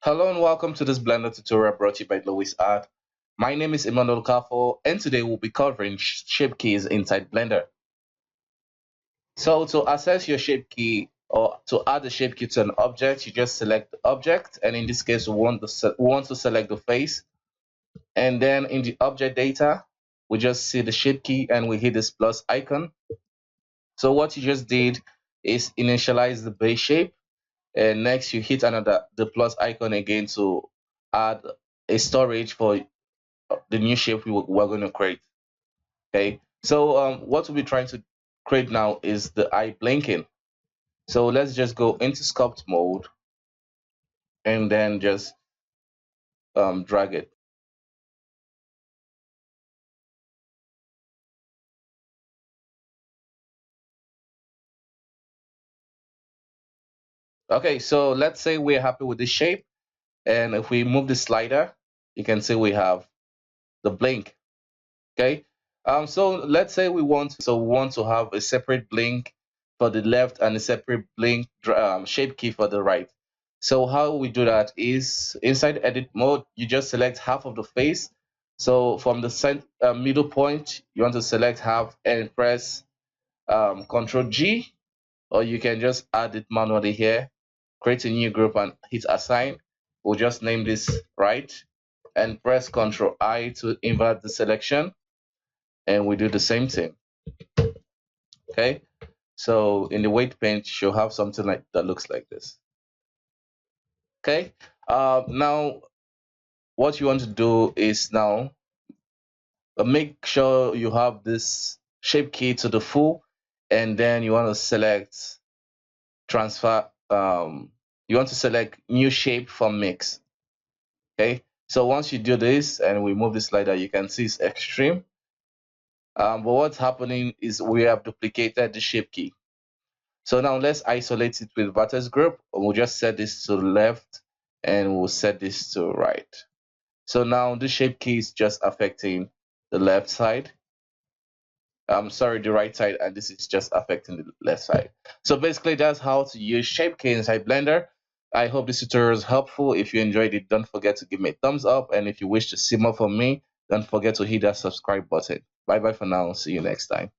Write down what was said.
Hello and welcome to this Blender tutorial brought to you by Louis Art. My name is Emmanuel Kafo and today we'll be covering shape keys inside Blender. So to access your shape key or to add a shape key to an object, you just select the object, and in this case we want to select the face, and then in the object data we just see the shape key and we hit this plus icon. So what you just did is initialize the base shape, and next you hit the plus icon again to add a storage for the new shape we're going to create. Okay, so what we'll be trying to create now is the eye blinking. So let's just go into sculpt mode and then just drag it. Okay, so let's say we're happy with this shape, and if we move the slider, you can see we have the blink. Okay, so let's say we want to have a separate blink for the left and a separate blink shape key for the right. So how we do that is inside edit mode, you just select half of the face. So from the middle point, you want to select half and press Control G, or you can just add it manually here. Create a new group and hit assign. We'll just name this right and press Control I to invert the selection, and we do the same thing. Okay, so in the weight paint you'll have something like that looks like this. Okay, now what you want to do is now make sure you have this shape key to the full, and then you want to select transfer. You want to select new shape from mix. Okay, so once you do this and we move the slider, you can see it's extreme. But what's happening is we have duplicated the shape key. So now let's isolate it with vertex group. We'll just set this to left and we'll set this to right. So now the shape key is just affecting the left side. I'm sorry, the right side, and this is just affecting the left side. So basically that's how to use shape key inside Blender. I hope this tutorial is helpful. If you enjoyed it, don't forget to give me a thumbs up, and if you wish to see more from me, don't forget to hit that subscribe button. Bye bye for now. See you next time.